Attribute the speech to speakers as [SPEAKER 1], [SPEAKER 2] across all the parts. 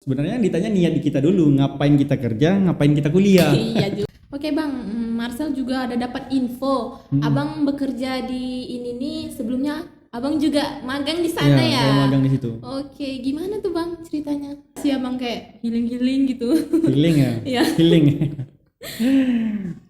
[SPEAKER 1] Sebenarnya ditanya niat di kita dulu, ngapain kita kerja, ngapain kita kuliah.
[SPEAKER 2] Iya juga. Oke Bang, Marcel juga ada dapat info. Abang bekerja di ini nih sebelumnya Abang juga magang di sana
[SPEAKER 1] Iya,
[SPEAKER 2] ya?
[SPEAKER 1] saya magang di situ.
[SPEAKER 2] Oke, gimana tuh Bang ceritanya? Si Abang kayak healing-healing gitu.
[SPEAKER 1] Healing ya?
[SPEAKER 2] Iya.
[SPEAKER 1] Healing.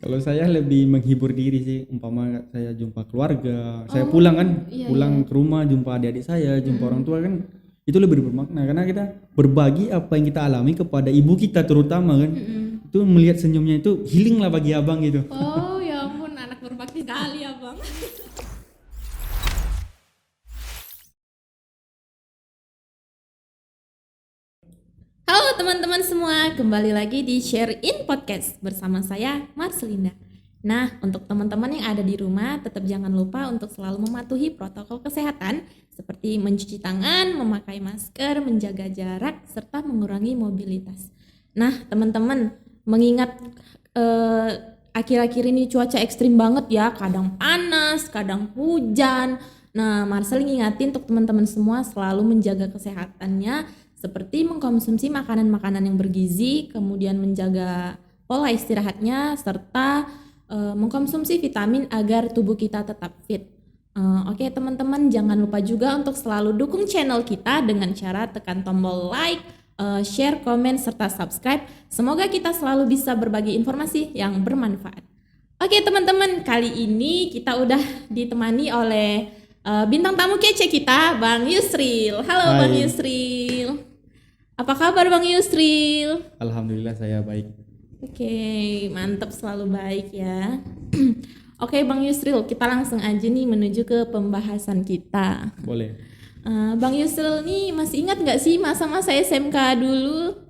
[SPEAKER 1] Kalau saya lebih menghibur diri sih, umpama saya jumpa keluarga, saya pulang kan,
[SPEAKER 2] iya,
[SPEAKER 1] pulang ke rumah jumpa adik-adik saya, jumpa orang tua kan, itu lebih bermakna karena kita berbagi apa yang kita alami kepada ibu kita terutama kan. Itu melihat senyumnya itu healing lah bagi abang gitu.
[SPEAKER 2] Oh ya ampun, anak berbakti sekali Abang. Halo teman-teman semua, kembali lagi di Share In Podcast bersama saya Marcelinda. Nah, untuk teman-teman yang ada di rumah, tetap jangan lupa untuk selalu mematuhi protokol kesehatan seperti mencuci tangan, memakai masker, menjaga jarak, serta mengurangi mobilitas. Nah, teman-teman, mengingat akhir-akhir ini cuaca ekstrim banget ya, kadang panas, kadang hujan. Nah, Marcel ngingatin untuk teman-teman semua selalu menjaga kesehatannya seperti mengkonsumsi makanan-makanan yang bergizi, kemudian menjaga pola istirahatnya, serta mengkonsumsi vitamin agar tubuh kita tetap fit. Oke teman-teman, jangan lupa juga untuk selalu dukung channel kita dengan cara tekan tombol like, share, komen, serta subscribe. Semoga kita selalu bisa berbagi informasi yang bermanfaat. Oke teman-teman, kali ini kita udah ditemani oleh bintang tamu kece kita, Bang Yusril. Halo
[SPEAKER 1] Hai.
[SPEAKER 2] Bang Yusril. Apa kabar Bang Yusril?
[SPEAKER 1] Alhamdulillah saya baik.
[SPEAKER 2] Oke, mantap, selalu baik ya. Oke Bang Yusril, kita langsung aja nih menuju ke pembahasan kita.
[SPEAKER 1] Boleh.
[SPEAKER 2] Bang Yusril nih masih ingat nggak sih masa-masa SMK dulu?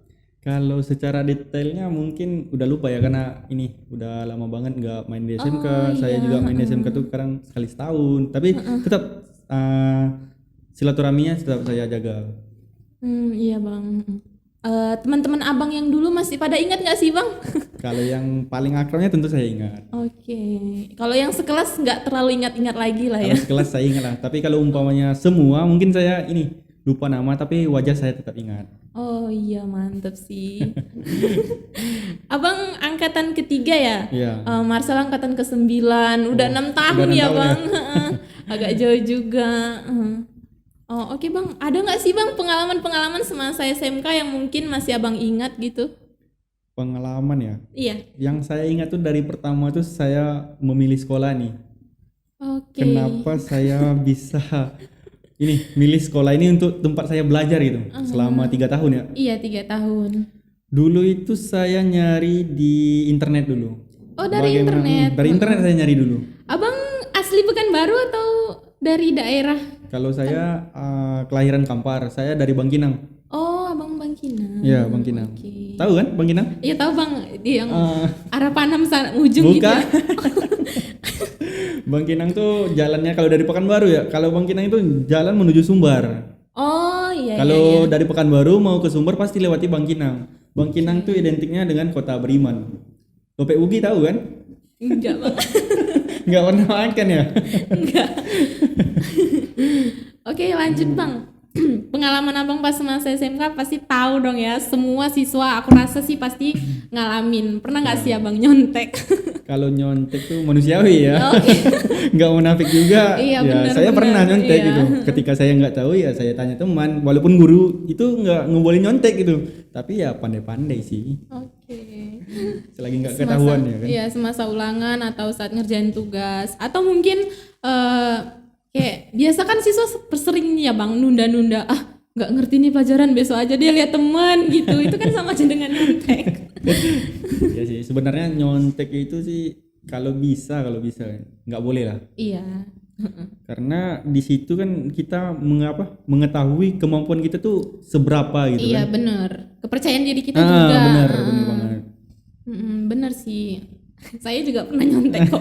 [SPEAKER 1] Kalau secara detailnya mungkin udah lupa ya karena ini udah lama banget nggak main di SMK. Saya juga main di SMK tuh sekarang sekali setahun. Tapi tetap silaturahminya tetap saya jaga.
[SPEAKER 2] Iya Bang. Teman-teman abang yang dulu masih pada ingat nggak sih Bang?
[SPEAKER 1] Kalau yang paling akrabnya tentu saya ingat.
[SPEAKER 2] Oke. Kalau yang sekelas nggak terlalu ingat-ingat lagi lah ya.
[SPEAKER 1] Kalau sekelas saya ingat lah. Tapi kalau umpamanya semua mungkin saya ini lupa nama tapi wajah saya tetap ingat.
[SPEAKER 2] Oh iya, mantep sih. Abang angkatan ketiga ya?
[SPEAKER 1] Iya.
[SPEAKER 2] Marcel angkatan ke-9. Udah 6 tahun
[SPEAKER 1] udah 6
[SPEAKER 2] ya
[SPEAKER 1] tahun
[SPEAKER 2] Bang. Agak jauh juga. Oh oke Bang, ada nggak sih Bang pengalaman-pengalaman semasa SMK yang mungkin masih Abang ingat gitu?
[SPEAKER 1] Pengalaman ya.
[SPEAKER 2] Iya.
[SPEAKER 1] Yang saya ingat tuh dari pertama tuh saya memilih sekolah nih.
[SPEAKER 2] Oke.
[SPEAKER 1] Kenapa saya bisa ini milih sekolah ini untuk tempat saya belajar gitu selama 3 tahun ya.
[SPEAKER 2] Iya, 3 tahun.
[SPEAKER 1] Dulu itu saya nyari di internet dulu.
[SPEAKER 2] Oh, dari internet.
[SPEAKER 1] Dari internet saya nyari dulu.
[SPEAKER 2] Abang asli Pekanbaru atau dari daerah?
[SPEAKER 1] Kalau saya kelahiran Kampar, saya dari Bangkinang.
[SPEAKER 2] Oh, Abang Bangkinang.
[SPEAKER 1] Iya, Bangkinang.
[SPEAKER 2] Oke.
[SPEAKER 1] Tahu kan Bangkinang?
[SPEAKER 2] Iya tahu Bang, di yang arah Panam sana ujung gitu
[SPEAKER 1] Bukan.
[SPEAKER 2] ya.
[SPEAKER 1] Bangkinang tuh jalannya kalau dari Pekanbaru ya. Kalau Bangkinang itu jalan menuju Sumbar.
[SPEAKER 2] Oh iya
[SPEAKER 1] Kalau
[SPEAKER 2] iya.
[SPEAKER 1] dari Pekanbaru mau ke Sumbar pasti lewati Bangkinang. Bangkinang tuh identiknya dengan kota beriman. Topek Ugi tahu kan?
[SPEAKER 2] Enggak Bang.
[SPEAKER 1] Nggak pernah makan ya?
[SPEAKER 2] Enggak. Oke, lanjut Bang. Pengalaman Abang pas masa SMK pasti tahu dong ya. Semua siswa aku rasa sih pasti ngalamin. Pernah nggak sih Abang nyontek?
[SPEAKER 1] Kalau nyontek tuh manusiawi ya.
[SPEAKER 2] Oke.
[SPEAKER 1] Nggak munafik juga.
[SPEAKER 2] Iya,
[SPEAKER 1] Ya,
[SPEAKER 2] benar,
[SPEAKER 1] saya
[SPEAKER 2] benar.
[SPEAKER 1] pernah nyontek
[SPEAKER 2] Iya.
[SPEAKER 1] gitu. Ketika saya nggak tahu ya saya tanya teman. Walaupun guru itu nggak ngebolehin nyontek gitu. Tapi ya pandai-pandai sih.
[SPEAKER 2] Oke.
[SPEAKER 1] Selagi nggak ketahuan ya kan.
[SPEAKER 2] Iya, semasa ulangan atau saat ngerjain tugas atau mungkin kayak biasa kan siswa sering ya Bang nunda-nunda nggak ngerti nih pelajaran besok aja dia lihat teman gitu. Itu kan sama aja dengan nyontek.
[SPEAKER 1] Ya sih sebenarnya nyontek itu sih kalau bisa nggak boleh lah.
[SPEAKER 2] Iya.
[SPEAKER 1] Karena di situ kan kita mengetahui kemampuan kita tuh seberapa gitu
[SPEAKER 2] Iya
[SPEAKER 1] kan.
[SPEAKER 2] bener. Kepercayaan diri kita juga.
[SPEAKER 1] Bener banget.
[SPEAKER 2] Bener sih. Saya juga pernah nyontek kok.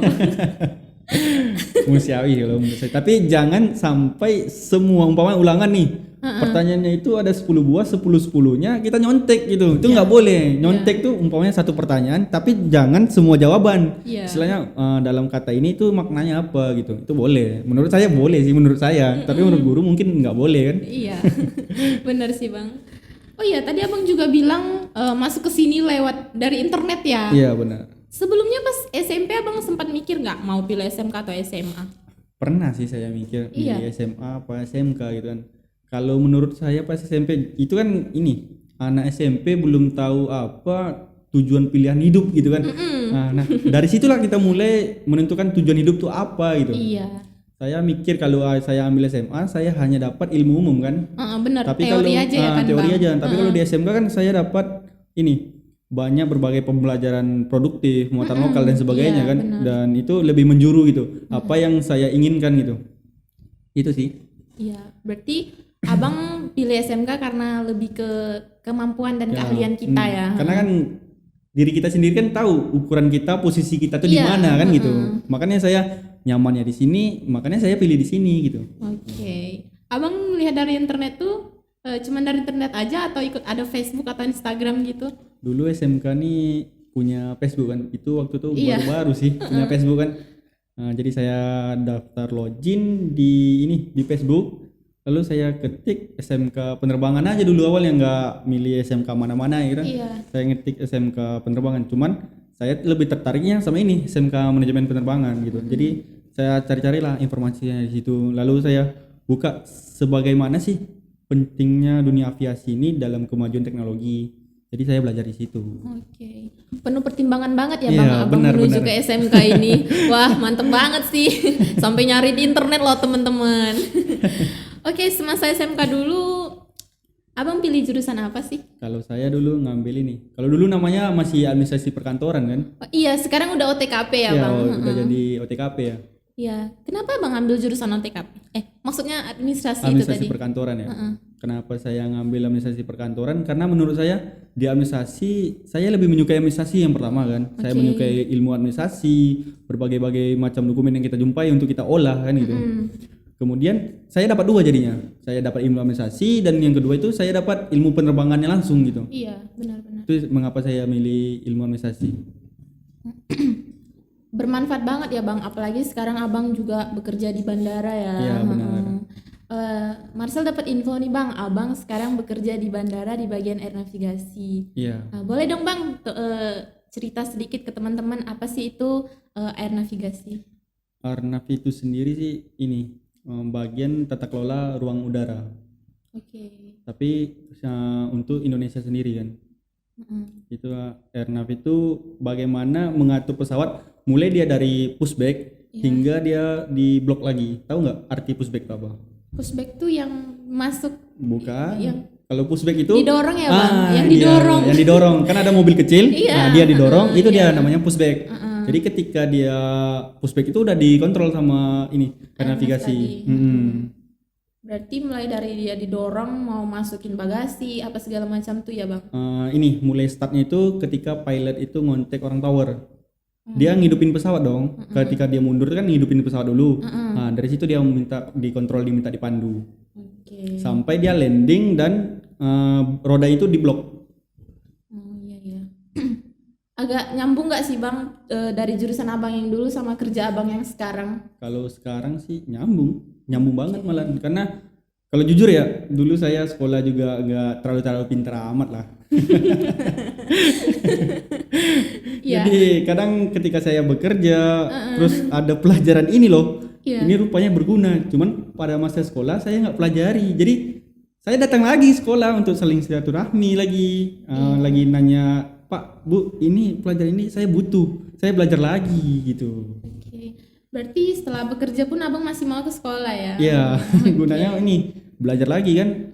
[SPEAKER 1] Manusiawi kalau menurut saya. Tapi jangan sampai semua umpamanya ulangan nih. Pertanyaannya itu ada 10 buah, 10-10-nya kita nyontek gitu. Itu nggak boleh. Nyontek tuh umpamanya satu pertanyaan tapi jangan semua jawaban.
[SPEAKER 2] Iya.
[SPEAKER 1] Istilahnya dalam kata ini tuh maknanya apa gitu. Itu boleh. Menurut saya boleh sih menurut saya. Tapi menurut guru mungkin nggak boleh kan.
[SPEAKER 2] Iya. Bener sih Bang. Oh iya, tadi abang juga bilang masuk ke sini lewat dari internet ya.
[SPEAKER 1] Iya benar.
[SPEAKER 2] Sebelumnya pas SMP abang sempat mikir nggak mau pilih SMK atau SMA?
[SPEAKER 1] Pernah sih saya mikir
[SPEAKER 2] Iya.
[SPEAKER 1] di SMA apa SMK gitu kan. Kalau menurut saya pas SMP itu kan ini anak SMP belum tahu apa tujuan pilihan hidup gitu kan. Nah, dari situlah kita mulai menentukan tujuan hidup tuh apa gitu.
[SPEAKER 2] Iya.
[SPEAKER 1] Saya mikir kalau saya ambil SMA saya hanya dapat ilmu umum kan.
[SPEAKER 2] Benar.
[SPEAKER 1] Tapi
[SPEAKER 2] Teori
[SPEAKER 1] kalau
[SPEAKER 2] aja ya kan
[SPEAKER 1] teori
[SPEAKER 2] bang.
[SPEAKER 1] aja. Tapi kalau di SMK kan saya dapat ini banyak berbagai pembelajaran produktif, muatan lokal dan sebagainya
[SPEAKER 2] Iya,
[SPEAKER 1] kan.
[SPEAKER 2] benar.
[SPEAKER 1] Dan itu lebih menjuru gitu. Apa yang saya inginkan gitu. Itu sih.
[SPEAKER 2] Iya. Berarti abang pilih SMK karena lebih ke kemampuan dan keahlian kita ya.
[SPEAKER 1] Karena kan diri kita sendiri kan tahu ukuran kita, posisi kita tuh di
[SPEAKER 2] Iya,
[SPEAKER 1] mana kan gitu. Makanya saya nyamannya di sini, makanya saya pilih di sini gitu.
[SPEAKER 2] Oke. Abang lihat dari internet tuh cuman dari internet aja atau ikut ada Facebook atau Instagram gitu?
[SPEAKER 1] Dulu SMK nih punya Facebook kan. Itu waktu itu
[SPEAKER 2] Iya.
[SPEAKER 1] baru-baru sih punya Facebook kan. Jadi saya daftar login di Facebook. Lalu saya ketik SMK penerbangan aja dulu awalnya, nggak milih SMK mana-mana ya kan.
[SPEAKER 2] Iya.
[SPEAKER 1] Saya ngetik SMK penerbangan, cuman saya lebih tertariknya sama ini SMK manajemen penerbangan gitu. Jadi saya cari-carilah informasinya di situ. Lalu saya buka sebagaimana sih pentingnya dunia aviasi ini dalam kemajuan teknologi. Jadi saya belajar di situ.
[SPEAKER 2] Oke. Penuh pertimbangan banget ya
[SPEAKER 1] Iya,
[SPEAKER 2] bang abang
[SPEAKER 1] benar,
[SPEAKER 2] menuju
[SPEAKER 1] benar.
[SPEAKER 2] ke SMK ini. Wah mantep banget sih. Sampai nyari di internet loh teman-teman. Oke, semasa SMK dulu abang pilih jurusan apa sih?
[SPEAKER 1] Kalau saya dulu ngambil ini. Kalau dulu namanya masih administrasi perkantoran kan?
[SPEAKER 2] Oh, iya, sekarang udah OTKP ya
[SPEAKER 1] Ya,
[SPEAKER 2] bang.
[SPEAKER 1] udah jadi OTKP ya.
[SPEAKER 2] Iya. Kenapa bang ambil jurusan OTKP? Maksudnya administrasi,
[SPEAKER 1] Administrasi
[SPEAKER 2] itu tadi.
[SPEAKER 1] perkantoran ya. Kenapa saya ngambil administrasi perkantoran? Karena menurut saya di administrasi saya lebih menyukai administrasi yang pertama kan. Saya menyukai ilmu administrasi, berbagai-bagai macam dokumen yang kita jumpai untuk kita olah kan gitu. Kemudian saya dapat dua jadinya. Saya dapat ilmu administrasi dan yang kedua itu saya dapat ilmu penerbangannya langsung gitu.
[SPEAKER 2] Iya, benar-benar.
[SPEAKER 1] Itu mengapa saya milih ilmu administrasi.
[SPEAKER 2] Bermanfaat banget ya bang, apalagi sekarang abang juga bekerja di bandara ya.
[SPEAKER 1] Iya, benar.
[SPEAKER 2] Marcel dapat info nih bang, abang sekarang bekerja di bandara di bagian air navigasi.
[SPEAKER 1] Iya.
[SPEAKER 2] Boleh dong bang cerita sedikit ke teman-teman apa sih itu air navigasi?
[SPEAKER 1] Arnav itu sendiri sih ini bagian tata kelola ruang udara.
[SPEAKER 2] Oke.
[SPEAKER 1] Tapi untuk Indonesia sendiri kan. Itu Airnav itu bagaimana mengatur pesawat mulai dia dari pushback hingga dia di blok lagi. Tahu nggak arti pushback itu apa?
[SPEAKER 2] Pushback tuh yang masuk
[SPEAKER 1] Bukan.
[SPEAKER 2] yang
[SPEAKER 1] Kalau pushback itu
[SPEAKER 2] didorong ya bang, yang
[SPEAKER 1] iya,
[SPEAKER 2] didorong.
[SPEAKER 1] yang didorong. Kan ada mobil kecil,
[SPEAKER 2] Iya.
[SPEAKER 1] dia didorong, itu dia namanya pushback. Jadi ketika dia pushback itu udah dikontrol sama ini air navigasi.
[SPEAKER 2] Berarti mulai dari dia didorong mau masukin bagasi apa segala macam tuh ya bang?
[SPEAKER 1] Ini mulai startnya itu ketika pilot itu ngontek orang tower. Dia ngidupin pesawat dong. Ketika dia mundur kan ngidupin pesawat dulu. Nah, dari situ dia minta dikontrol, diminta dipandu.
[SPEAKER 2] Oke.
[SPEAKER 1] Sampai dia landing dan roda itu diblok.
[SPEAKER 2] Oh iya iya. Agak nyambung nggak sih bang dari jurusan abang yang dulu sama kerja abang yang sekarang?
[SPEAKER 1] Kalau sekarang sih nyambung banget malah. Karena kalau jujur ya, dulu saya sekolah juga nggak terlalu pintar amat lah. Jadi kadang ketika saya bekerja, terus ada pelajaran ini loh, ini rupanya berguna. Cuman pada masa sekolah saya nggak pelajari. Jadi saya datang lagi sekolah untuk saling silaturahmi lagi, lagi nanya, Pak, Bu, ini pelajaran ini saya butuh, saya belajar lagi gitu.
[SPEAKER 2] Oke. Berarti setelah bekerja pun abang masih mau ke sekolah ya?
[SPEAKER 1] Iya, gunanya ini belajar lagi kan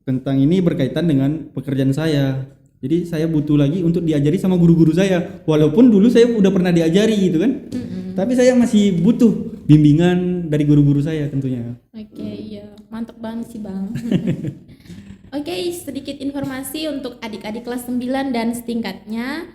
[SPEAKER 1] tentang ini berkaitan dengan pekerjaan saya. Jadi saya butuh lagi untuk diajari sama guru-guru saya. Walaupun dulu saya udah pernah diajari gitu kan, tapi saya masih butuh bimbingan dari guru-guru saya tentunya.
[SPEAKER 2] Oke, iya, mantep banget sih bang. Oke, sedikit informasi untuk adik-adik kelas 9 dan setingkatnya.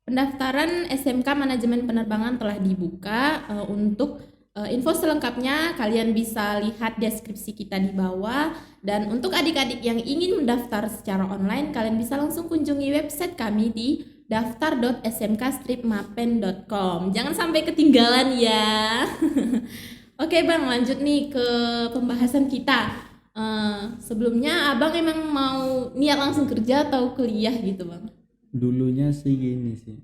[SPEAKER 2] Pendaftaran SMK Manajemen Penerbangan telah dibuka. Untuk info selengkapnya kalian bisa lihat deskripsi kita di bawah. Dan untuk adik-adik yang ingin mendaftar secara online, kalian bisa langsung kunjungi website kami di daftar.smk-mapen.com. Jangan sampai ketinggalan ya. Oke bang, lanjut nih ke pembahasan kita. Sebelumnya abang emang mau niat langsung kerja atau kuliah gitu bang?
[SPEAKER 1] Dulunya sih gini sih.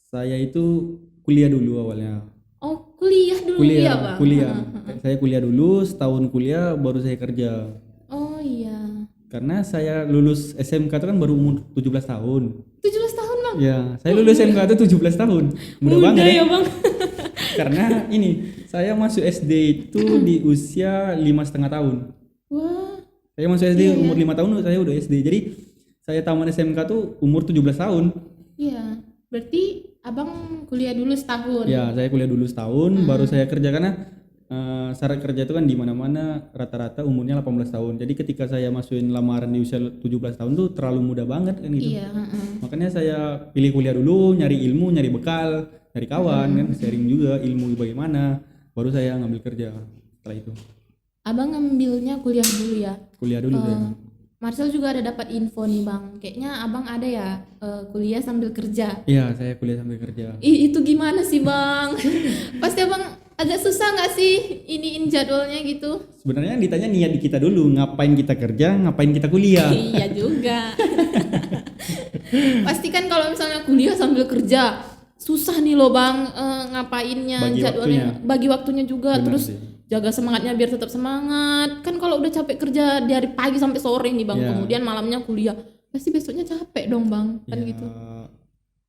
[SPEAKER 1] Saya itu kuliah dulu awalnya.
[SPEAKER 2] Oh kuliah dulu ya bang?
[SPEAKER 1] Kuliah. Saya kuliah dulu, setahun kuliah baru saya kerja.
[SPEAKER 2] Oh iya.
[SPEAKER 1] Karena saya lulus SMK itu kan baru umur 17 tahun.
[SPEAKER 2] 17 tahun bang?
[SPEAKER 1] Ya, saya lulus SMK itu 17 tahun. Mudah banget
[SPEAKER 2] ya bang?
[SPEAKER 1] Karena ini, saya masuk SD itu di usia 5,5 tahun.
[SPEAKER 2] Wah.
[SPEAKER 1] Saya masuk SD umur 5 tahun saya udah SD. Jadi saya tamat SMK tuh umur 17 tahun.
[SPEAKER 2] Iya. Berarti abang kuliah dulu setahun?
[SPEAKER 1] Ya, saya kuliah dulu setahun baru saya kerja karena syarat kerja itu kan di mana-mana rata-rata umurnya 18 tahun. Jadi ketika saya masukin lamaran di usia 17 tahun tuh terlalu muda banget kan gitu.
[SPEAKER 2] Iya.
[SPEAKER 1] Makanya saya pilih kuliah dulu, nyari ilmu, nyari bekal, nyari kawan kan, sharing juga ilmu bagaimana, baru saya ngambil kerja setelah itu.
[SPEAKER 2] Abang ngambilnya kuliah dulu ya?
[SPEAKER 1] Kuliah dulu saya.
[SPEAKER 2] Marcel juga ada dapat info nih bang, kayaknya abang ada ya kuliah sambil kerja.
[SPEAKER 1] Iya, saya kuliah sambil kerja.
[SPEAKER 2] Itu gimana sih bang? Pasti abang agak susah nggak sih iniin jadwalnya gitu?
[SPEAKER 1] Sebenarnya ditanya niat di kita dulu, ngapain kita kerja, ngapain kita kuliah.
[SPEAKER 2] Iya juga. Pasti kan kalau misalnya kuliah sambil kerja susah nih loh bang, ngapainnya,
[SPEAKER 1] Bagi
[SPEAKER 2] jadwalnya,
[SPEAKER 1] waktunya.
[SPEAKER 2] bagi waktunya juga.
[SPEAKER 1] Benar
[SPEAKER 2] Terus
[SPEAKER 1] sih.
[SPEAKER 2] jaga semangatnya biar tetap semangat. Kan kalau udah capek kerja dari pagi sampai sore nih bang,
[SPEAKER 1] Ya.
[SPEAKER 2] kemudian malamnya kuliah, pasti besoknya capek dong bang, kan
[SPEAKER 1] Ya,
[SPEAKER 2] gitu.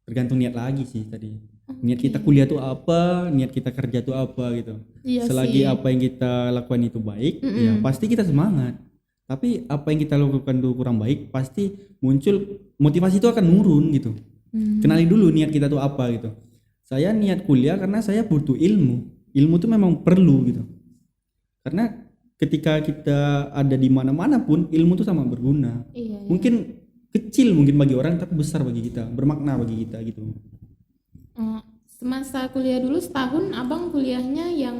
[SPEAKER 1] tergantung niat lagi sih tadi. Niat kita kuliah tuh apa, niat kita kerja tuh apa gitu.
[SPEAKER 2] Iya
[SPEAKER 1] Selagi
[SPEAKER 2] sih.
[SPEAKER 1] apa yang kita lakukan itu baik, ya pasti kita semangat. Tapi apa yang kita lakukan itu kurang baik, pasti muncul motivasi itu akan nurun gitu. Kenali dulu niat kita tuh apa gitu. Saya niat kuliah karena saya butuh ilmu. Ilmu tuh memang perlu gitu. Karena ketika kita ada di mana-mana pun ilmu tuh sama berguna.
[SPEAKER 2] Iya.
[SPEAKER 1] Mungkin kecil mungkin bagi orang tapi besar bagi kita, bermakna bagi kita gitu.
[SPEAKER 2] Semasa kuliah dulu setahun, abang kuliahnya yang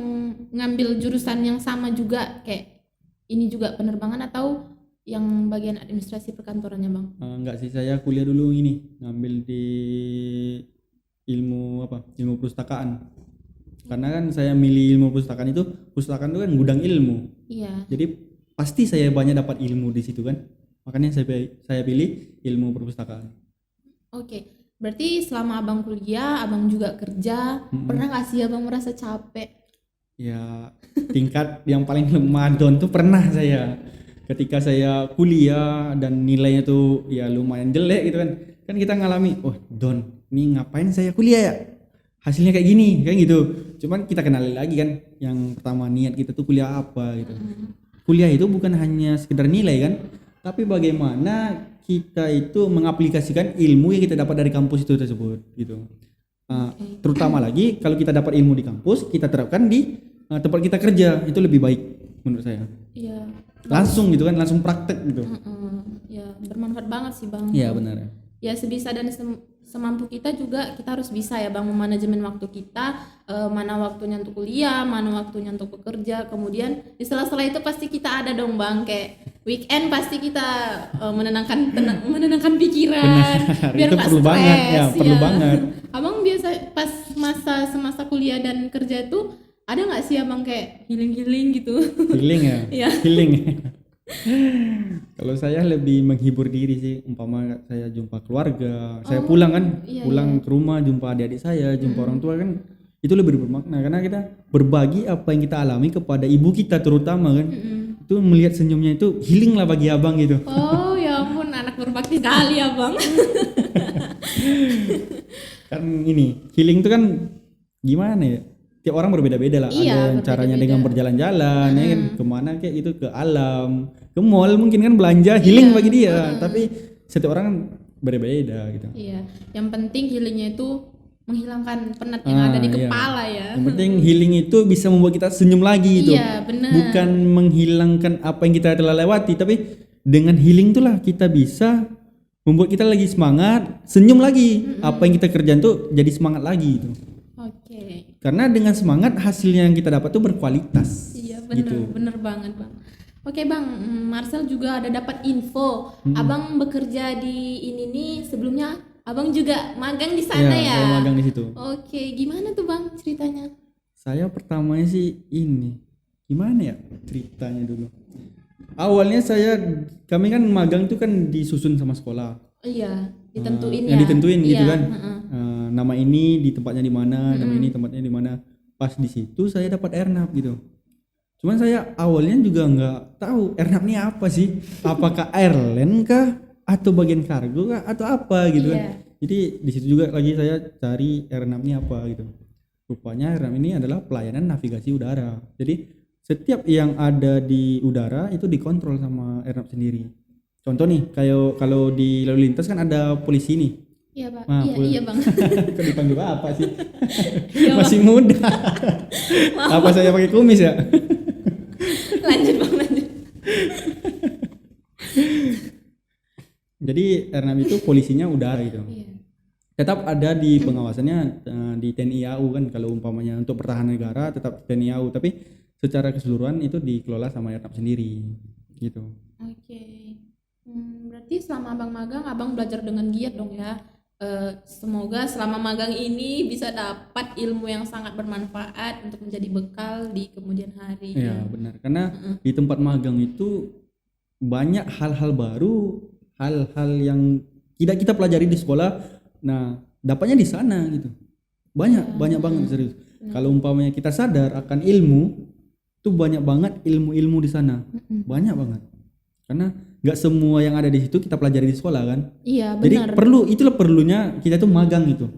[SPEAKER 2] ngambil jurusan yang sama juga kayak ini juga penerbangan atau yang bagian administrasi perkantorannya bang?
[SPEAKER 1] Enggak sih, saya kuliah dulu ini ngambil di ilmu perpustakaan. Karena kan saya milih ilmu perpustakaan itu kan gudang ilmu.
[SPEAKER 2] Iya.
[SPEAKER 1] Jadi pasti saya banyak dapat ilmu di situ kan. Makanya saya pilih ilmu perpustakaan.
[SPEAKER 2] Oke. Berarti selama abang kuliah, abang juga kerja, pernah gak sih abang merasa capek?
[SPEAKER 1] Ya, tingkat yang paling lemah down tuh pernah saya. Ketika saya kuliah dan nilainya tuh ya lumayan jelek gitu kan. Kan kita ngalami, oh down, ini ngapain saya kuliah ya? Hasilnya kayak gini, kayak gitu. Cuman kita kenali lagi kan, yang pertama niat kita tuh kuliah apa gitu. Kuliah itu bukan hanya sekedar nilai kan, tapi bagaimana kita itu mengaplikasikan ilmu yang kita dapat dari kampus itu tersebut gitu. Terutama lagi kalau kita dapat ilmu di kampus, kita terapkan di tempat kita kerja, itu lebih baik menurut saya.
[SPEAKER 2] Iya.
[SPEAKER 1] Langsung gitu kan, langsung praktek gitu.
[SPEAKER 2] Ya bermanfaat banget sih bang.
[SPEAKER 1] Iya benar.
[SPEAKER 2] Ya sebisa dan semampu kita juga kita harus bisa ya bang memanajemen waktu kita, mana waktunya untuk kuliah, mana waktunya untuk bekerja. Kemudian di sela-sela itu pasti kita ada dong bang, kayak weekend pasti kita menenangkan pikiran.
[SPEAKER 1] Benar.
[SPEAKER 2] Biar
[SPEAKER 1] Itu
[SPEAKER 2] nggak
[SPEAKER 1] perlu
[SPEAKER 2] stres,
[SPEAKER 1] banget ya, perlu banget.
[SPEAKER 2] Abang biasa pas semasa kuliah dan kerja itu ada nggak sih abang kayak healing gitu?
[SPEAKER 1] Healing ya.
[SPEAKER 2] Iya.
[SPEAKER 1] Healing. Kalau saya lebih menghibur diri sih, umpama saya jumpa keluarga, saya pulang kan, pulang ke rumah jumpa adik-adik saya, jumpa orang tua kan, itu lebih bermakna karena kita berbagi apa yang kita alami kepada ibu kita terutama kan. Itu melihat senyumnya itu healing lah bagi abang gitu.
[SPEAKER 2] Oh ya ampun, anak berbakti sekali abang.
[SPEAKER 1] Kan ini healing itu kan gimana ya? Tiap orang berbeda-beda lah.
[SPEAKER 2] Iya,
[SPEAKER 1] Ada yang caranya dengan berjalan-jalan, ya kan, kemana kayak itu ke alam, ke mall mungkin kan belanja healing bagi dia. Tapi setiap orang kan berbeda gitu.
[SPEAKER 2] Iya, yang penting healingnya itu menghilangkan penat yang ada di kepala ya.
[SPEAKER 1] Yang penting healing itu bisa membuat kita senyum lagi gitu.
[SPEAKER 2] Iya, benar.
[SPEAKER 1] Bukan menghilangkan apa yang kita telah lewati, tapi dengan healing itulah kita bisa membuat kita lagi semangat, senyum lagi. Apa yang kita kerjain tuh jadi semangat lagi gitu.
[SPEAKER 2] Oke.
[SPEAKER 1] Karena dengan semangat hasilnya yang kita dapat tuh berkualitas.
[SPEAKER 2] Iya, bener banget bang. Oke bang, Marcel juga ada dapat info. Abang bekerja di ini nih sebelumnya. Abang juga magang di sana ya?
[SPEAKER 1] Saya magang di situ.
[SPEAKER 2] Oke, gimana tuh bang ceritanya?
[SPEAKER 1] Saya pertamanya sih ini, gimana ya ceritanya dulu? Awalnya kami kan magang itu kan disusun sama sekolah.
[SPEAKER 2] Iya, ditentuin
[SPEAKER 1] Yang ditentuin gitu
[SPEAKER 2] Iya,
[SPEAKER 1] kan.
[SPEAKER 2] heeh.
[SPEAKER 1] Nama ini di tempatnya di mana, nama ini tempatnya di mana. Pas di situ saya dapat airnav gitu. Cuman saya awalnya juga nggak tahu airnav ini apa sih. Apakah airline kah atau bagian kargo kah atau apa gitu kan.
[SPEAKER 2] Iya.
[SPEAKER 1] Jadi di situ juga lagi saya cari airnav ini apa gitu. Rupanya airnav ini adalah pelayanan navigasi udara. Jadi setiap yang ada di udara itu dikontrol sama airnav sendiri. Contoh nih, kayak kalau di lalu lintas kan ada polisi nih.
[SPEAKER 2] Iya, Pak.
[SPEAKER 1] Nah,
[SPEAKER 2] Iya, Bang.
[SPEAKER 1] Kok dipanggil apa sih?
[SPEAKER 2] Iya, Bang.
[SPEAKER 1] Masih muda. Apa saya pakai kumis ya?
[SPEAKER 2] Lanjut, Bang, lanjut.
[SPEAKER 1] Jadi airnav itu polisinya udara gitu.
[SPEAKER 2] Iya.
[SPEAKER 1] Tetap ada di pengawasannya di TNI AU kan, kalau umpamanya untuk pertahanan negara tetap TNI AU, tapi secara keseluruhan itu dikelola sama airnav sendiri gitu.
[SPEAKER 2] Oke. Berarti selama Abang magang, Abang belajar dengan giat dong ya. Semoga selama magang ini bisa dapat ilmu yang sangat bermanfaat untuk menjadi bekal di kemudian hari.
[SPEAKER 1] Iya benar, karena di tempat magang itu banyak hal-hal baru, hal-hal yang tidak kita pelajari di sekolah. Nah, dapatnya di sana gitu. Banyak banget serius. Kalau umpamanya kita sadar akan ilmu, tuh banyak banget ilmu-ilmu di sana. Banyak banget. Karena nggak semua yang ada di situ kita pelajari di sekolah kan.
[SPEAKER 2] Iya,
[SPEAKER 1] Jadi
[SPEAKER 2] benar.
[SPEAKER 1] itulah perlunya kita tuh magang gitu.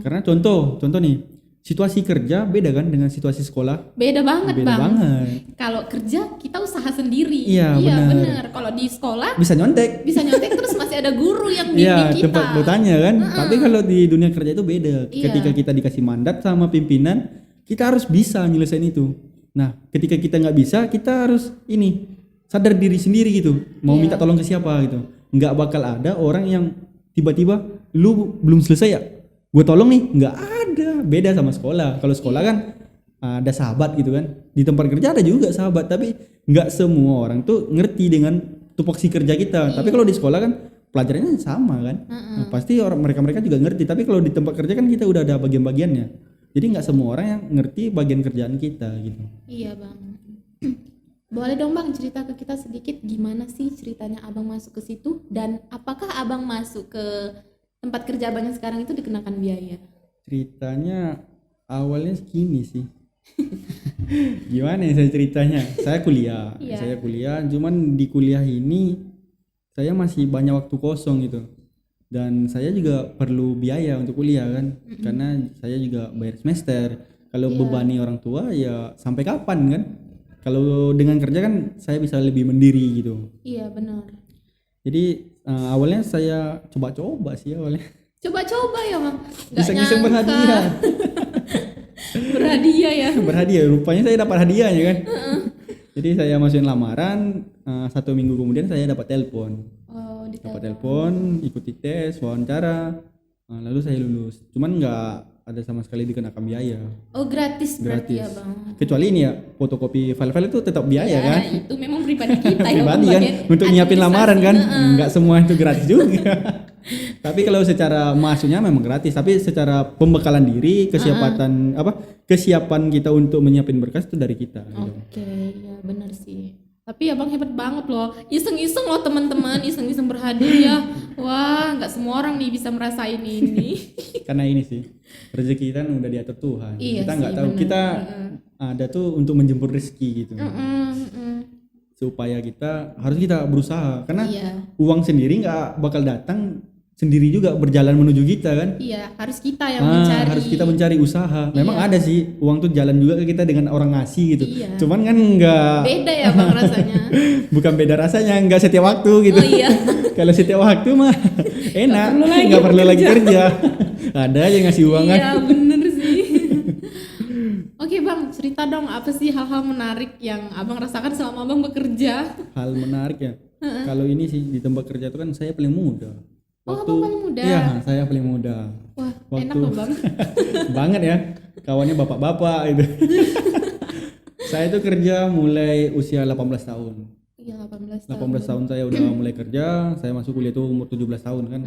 [SPEAKER 1] Karena contoh nih, situasi kerja beda kan dengan situasi sekolah.
[SPEAKER 2] Beda banget,
[SPEAKER 1] Beda
[SPEAKER 2] Bang.
[SPEAKER 1] banget.
[SPEAKER 2] Kalau kerja kita usaha sendiri.
[SPEAKER 1] Iya, benar.
[SPEAKER 2] benar. Kalau di sekolah
[SPEAKER 1] Bisa nyontek.
[SPEAKER 2] bisa nyontek terus masih ada guru yang
[SPEAKER 1] Iya,
[SPEAKER 2] bimbing kita.
[SPEAKER 1] tempat bertanya kan. Tapi kalau di dunia kerja itu beda.
[SPEAKER 2] Iya.
[SPEAKER 1] Ketika kita dikasih mandat sama pimpinan, kita harus bisa nyelesain itu. Nah, ketika kita nggak bisa, kita harus sadar diri sendiri gitu. Mau minta tolong ke siapa gitu. Nggak bakal ada orang yang tiba-tiba lu belum selesai ya, gue tolong nih. Nggak ada. Beda sama sekolah. Kalau sekolah kan ada sahabat gitu kan. Di tempat kerja ada juga sahabat, tapi nggak semua orang tuh ngerti dengan tupoksi kerja kita. Tapi kalau di sekolah kan pelajarannya sama kan. Nah, pasti mereka juga ngerti. Tapi kalau di tempat kerja kan kita udah ada bagian-bagiannya. Jadi nggak semua orang yang ngerti bagian kerjaan kita gitu.
[SPEAKER 2] Iya, Bang. Boleh dong, Bang, cerita ke kita sedikit gimana sih ceritanya Abang masuk ke situ, dan apakah Abang masuk ke tempat kerja Abang yang sekarang itu dikenakan biaya?
[SPEAKER 1] Ceritanya awalnya gini sih. Gimana ya saya ceritanya? Saya kuliah.
[SPEAKER 2] Iya.
[SPEAKER 1] Saya kuliah, cuman di kuliah ini saya masih banyak waktu kosong gitu. Dan saya juga perlu biaya untuk kuliah kan. Karena saya juga bayar semester. Kalau bebani orang tua ya sampai kapan kan? Kalau dengan kerja kan saya bisa lebih mandiri gitu.
[SPEAKER 2] Iya, benar.
[SPEAKER 1] Jadi awalnya saya coba-coba sih awalnya.
[SPEAKER 2] Coba-coba ya, Bang. Nggak
[SPEAKER 1] Iseng-iseng
[SPEAKER 2] nyangka.
[SPEAKER 1] berhadiah.
[SPEAKER 2] Berhadiah ya.
[SPEAKER 1] Berhadiah, rupanya saya dapat hadiahnya kan. Jadi saya masukin lamaran, 1 minggu kemudian saya dapat telepon.
[SPEAKER 2] Oh,
[SPEAKER 1] Dapat telepon, ikuti tes, wawancara, lalu saya lulus. Cuman nggak ada sama sekali dikenakan biaya.
[SPEAKER 2] Oh, gratis berarti ya,
[SPEAKER 1] Gratis.
[SPEAKER 2] Bang.
[SPEAKER 1] Kecuali ini ya, fotokopi file-file itu tetap biaya kan.
[SPEAKER 2] Itu memang pribadi kita ya,
[SPEAKER 1] Pribadi
[SPEAKER 2] Bang,
[SPEAKER 1] kan,
[SPEAKER 2] bagian
[SPEAKER 1] untuk nyiapin lamaran kan,
[SPEAKER 2] administrasi.
[SPEAKER 1] nggak semua itu gratis juga. Tapi kalau secara masuknya memang gratis, tapi secara pembekalan diri, kesiapan kita untuk menyiapin berkas itu dari kita. Gitu.
[SPEAKER 2] Oke, ya benar sih. Tapi Abang hebat banget loh. Iseng-iseng loh teman-teman, iseng-iseng berhadiah. Wah, nggak semua orang nih bisa merasain ini.
[SPEAKER 1] Karena ini sih rezeki kita udah diatur Tuhan.
[SPEAKER 2] Iya
[SPEAKER 1] Kita nggak
[SPEAKER 2] sih,
[SPEAKER 1] tahu,
[SPEAKER 2] bener.
[SPEAKER 1] kita ada tuh untuk menjemput rezeki gitu.
[SPEAKER 2] Mm-mm.
[SPEAKER 1] Supaya kita harus kita berusaha, karena
[SPEAKER 2] Iya.
[SPEAKER 1] uang sendiri nggak bakal datang sendiri juga, berjalan menuju kita kan.
[SPEAKER 2] Iya, harus kita yang mencari.
[SPEAKER 1] Harus kita mencari usaha. Memang
[SPEAKER 2] Iya.
[SPEAKER 1] ada sih uang tuh jalan juga ke kita dengan orang ngasih gitu.
[SPEAKER 2] Iya.
[SPEAKER 1] Cuman kan nggak,
[SPEAKER 2] Beda ya, Bang, rasanya.
[SPEAKER 1] bukan beda rasanya, nggak setiap waktu gitu.
[SPEAKER 2] Oh iya.
[SPEAKER 1] Kalau setiap waktu mah enak, nggak perlu lagi kerja. Ada aja ngasih uang kan.
[SPEAKER 2] Iya, bener sih. Oke, Bang, cerita dong apa sih hal-hal menarik yang Abang rasakan selama Abang bekerja?
[SPEAKER 1] Hal menarik ya. Kalau ini sih di tempat kerja itu kan saya paling muda.
[SPEAKER 2] Oh, Abang paling muda?
[SPEAKER 1] Iya, saya paling muda.
[SPEAKER 2] Wah,
[SPEAKER 1] Waktu-
[SPEAKER 2] enak loh, Bang.
[SPEAKER 1] Banget ya. Kawannya bapak-bapak gitu. Saya itu kerja mulai usia 18 tahun.
[SPEAKER 2] Iya, 18 tahun.
[SPEAKER 1] 18 tahun saya udah mulai kerja, saya masuk kuliah itu umur 17 tahun kan.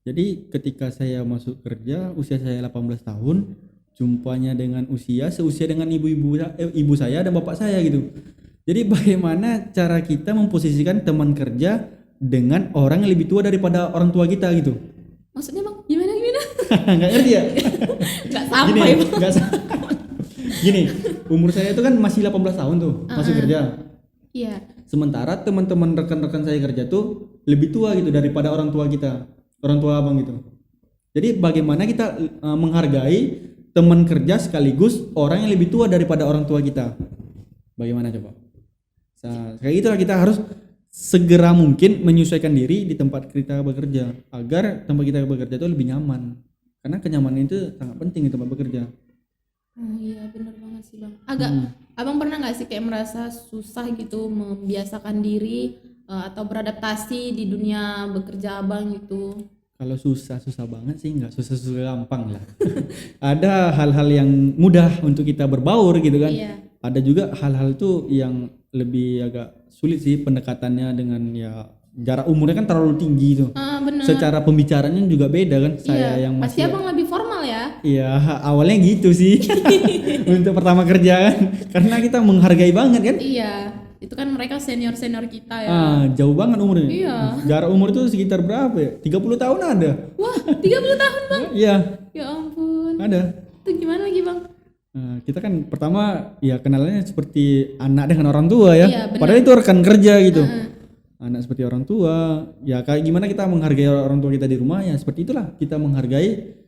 [SPEAKER 1] Jadi ketika saya masuk kerja usia saya 18 tahun, jumpanya dengan seusia dengan ibu saya dan bapak saya gitu. Jadi bagaimana cara kita memposisikan teman kerja dengan orang yang lebih tua daripada orang tua kita gitu?
[SPEAKER 2] Maksudnya bang, gimana?
[SPEAKER 1] Nggak ngerti ya?
[SPEAKER 2] Nggak
[SPEAKER 1] Gini,
[SPEAKER 2] sampai bang.
[SPEAKER 1] nggak sa- Gini, umur saya itu kan masih 18 tahun tuh, masuk kerja.
[SPEAKER 2] Iya.
[SPEAKER 1] Sementara teman-teman rekan-rekan saya kerja tuh lebih tua gitu daripada orang tua kita, orang tua abang gitu. Jadi bagaimana kita menghargai teman kerja sekaligus orang yang lebih tua daripada orang tua kita? Bagaimana coba? Kayak itulah kita harus segera mungkin menyesuaikan diri di tempat kita bekerja agar tempat kita bekerja itu lebih nyaman. Karena kenyamanan itu sangat penting di tempat bekerja.
[SPEAKER 2] Oh iya benar banget sih bang. Abang pernah nggak sih kayak merasa susah gitu membiasakan diri atau beradaptasi di dunia bekerja abang gitu?
[SPEAKER 1] Kalau susah banget sih, nggak susah gampang lah. Ada hal-hal yang mudah untuk kita berbaur gitu kan.
[SPEAKER 2] Iya.
[SPEAKER 1] Ada juga hal-hal itu yang lebih agak sulit sih pendekatannya dengan ya jarak umurnya kan terlalu tinggi tuh.
[SPEAKER 2] Bener.
[SPEAKER 1] Secara pembicaranya juga beda kan. Saya
[SPEAKER 2] Iya.
[SPEAKER 1] yang
[SPEAKER 2] Pasti
[SPEAKER 1] masih
[SPEAKER 2] abang lebih formal ya?
[SPEAKER 1] iya awalnya gitu sih untuk pertama kerja kan karena kita menghargai banget kan.
[SPEAKER 2] Iya. Itu kan mereka senior kita ya.
[SPEAKER 1] Jauh banget umurnya.
[SPEAKER 2] Iya.
[SPEAKER 1] Jarak umur itu sekitar berapa ya? 30 tahun ada.
[SPEAKER 2] Wah 30 tahun bang?
[SPEAKER 1] Iya
[SPEAKER 2] Ya ampun.
[SPEAKER 1] ada.
[SPEAKER 2] Itu gimana lagi bang?
[SPEAKER 1] Kita kan pertama ya kenalannya seperti anak dengan orang tua ya.
[SPEAKER 2] Iya, benar.
[SPEAKER 1] Padahal itu rekan kerja gitu. Anak seperti orang tua. Ya kayak gimana kita menghargai orang tua kita di rumah ya seperti itulah kita menghargai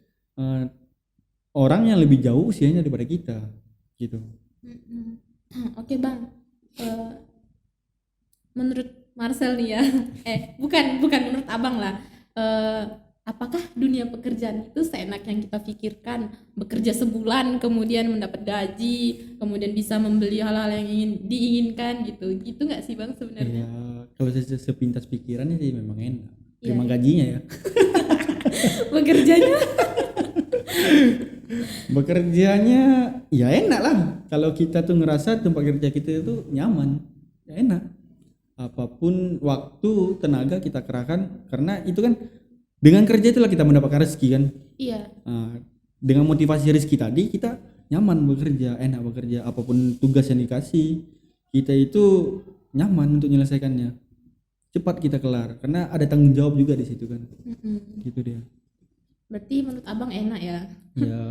[SPEAKER 1] orang yang lebih jauh usianya daripada kita gitu.
[SPEAKER 2] Oke bang. Menurut Marcel nih ya. Bukan menurut abang lah. Apakah dunia pekerjaan itu seenak yang kita pikirkan, bekerja sebulan kemudian mendapat gaji, kemudian bisa membeli hal-hal yang diinginkan gitu nggak sih bang sebenarnya?
[SPEAKER 1] Ya kalau sepintas pikirannya sih memang enak. Terima gajinya ya. Bekerjanya ya enak lah. Kalau kita tuh ngerasa tempat kerja kita itu nyaman, ya enak. Apapun waktu, tenaga kita kerahkan karena itu kan dengan kerja itulah kita mendapatkan rezeki kan.
[SPEAKER 2] Iya.
[SPEAKER 1] Dengan motivasi rezeki tadi kita nyaman bekerja, enak bekerja. Apapun tugas yang dikasih, kita itu nyaman untuk menyelesaikannya. Cepat kita kelar karena ada tanggung jawab juga di situ kan. Gitu dia.
[SPEAKER 2] Berarti menurut abang enak ya?
[SPEAKER 1] Ya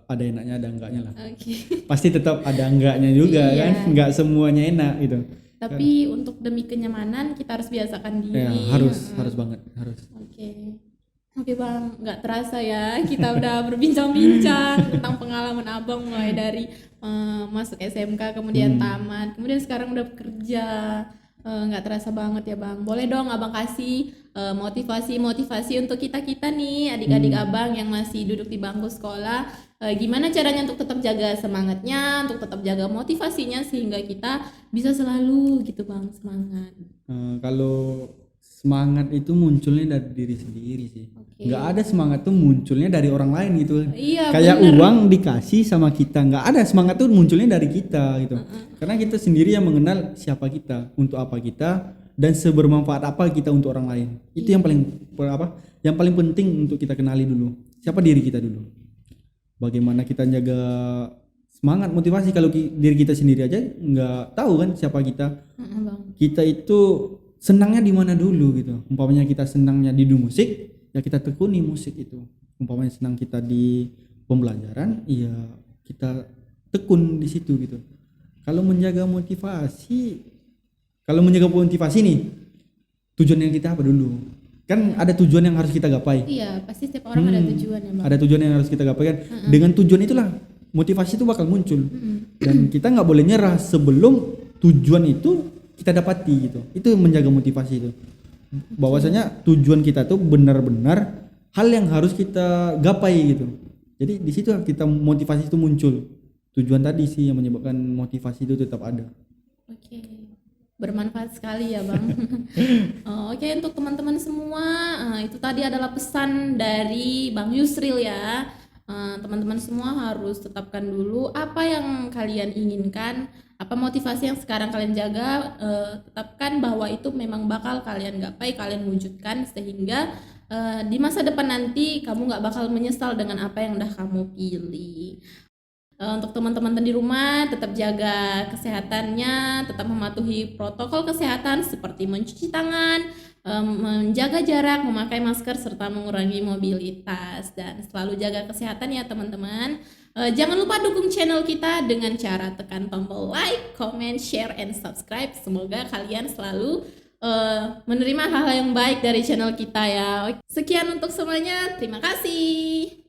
[SPEAKER 1] ada enaknya ada enggaknya lah.
[SPEAKER 2] Oke.
[SPEAKER 1] Pasti tetap ada enggaknya juga kan. Enggak semuanya enak gitu.
[SPEAKER 2] Tapi untuk demi kenyamanan kita harus biasakan diri.
[SPEAKER 1] Ya, harus banget, harus.
[SPEAKER 2] Oke bang, nggak terasa ya kita udah berbincang-bincang tentang pengalaman abang mulai dari masuk SMK kemudian tamat, kemudian sekarang udah bekerja. Nggak terasa banget ya bang. Boleh dong abang kasih motivasi untuk kita nih adik-adik abang yang masih duduk di bangku sekolah. Gimana caranya untuk tetap jaga semangatnya, untuk tetap jaga motivasinya sehingga kita bisa selalu gitu bang semangat.
[SPEAKER 1] Kalau semangat itu munculnya dari diri sendiri sih. Nggak ada semangat tuh munculnya dari orang lain gitu.
[SPEAKER 2] Iya,
[SPEAKER 1] kayak
[SPEAKER 2] bener.
[SPEAKER 1] uang dikasih sama kita, nggak ada semangat tuh munculnya dari kita gitu. Karena kita sendiri yang mengenal siapa kita, untuk apa kita, dan sebermanfaat apa kita untuk orang lain. Itu yang paling penting untuk kita kenali dulu. Siapa diri kita dulu. Bagaimana kita jaga semangat, motivasi kalau diri kita sendiri aja nggak tahu kan siapa kita. Kita itu senangnya di mana dulu gitu. Umpamanya kita senangnya di dunia musik, ya kita tekuni musik itu. Umpamanya senang kita di pembelajaran, ya kita tekun di situ gitu. Kalau menjaga motivasi nih, tujuan yang kita apa dulu? Kan ada tujuan yang harus kita gapai.
[SPEAKER 2] Iya, pasti setiap orang ada tujuan ya bang.
[SPEAKER 1] Ada tujuan yang harus kita gapai kan. Dengan tujuan itulah motivasi itu bakal muncul. Dan kita nggak boleh nyerah sebelum tujuan itu kita dapati gitu. Itu menjaga motivasi itu. Bahwasanya tujuan kita tuh benar-benar hal yang harus kita gapai gitu. Jadi di situ kita motivasi itu muncul. Tujuan tadi sih yang menyebabkan motivasi itu tetap ada.
[SPEAKER 2] Oke. Bermanfaat sekali ya bang. Oke, untuk teman-teman semua, itu tadi adalah pesan dari Bang Yusril ya. Teman-teman semua harus tetapkan dulu apa yang kalian inginkan, apa motivasi yang sekarang kalian jaga, tetapkan bahwa itu memang bakal kalian gapai, kalian wujudkan sehingga di masa depan nanti kamu nggak bakal menyesal dengan apa yang udah kamu pilih. Untuk teman-teman di rumah tetap jaga kesehatannya, tetap mematuhi protokol kesehatan seperti mencuci tangan, menjaga jarak, memakai masker, serta mengurangi mobilitas. Dan selalu jaga kesehatan ya teman-teman. Jangan lupa dukung channel kita dengan cara tekan tombol like, comment, share, and subscribe. Semoga kalian selalu menerima hal-hal yang baik dari channel kita ya. Sekian untuk semuanya, terima kasih.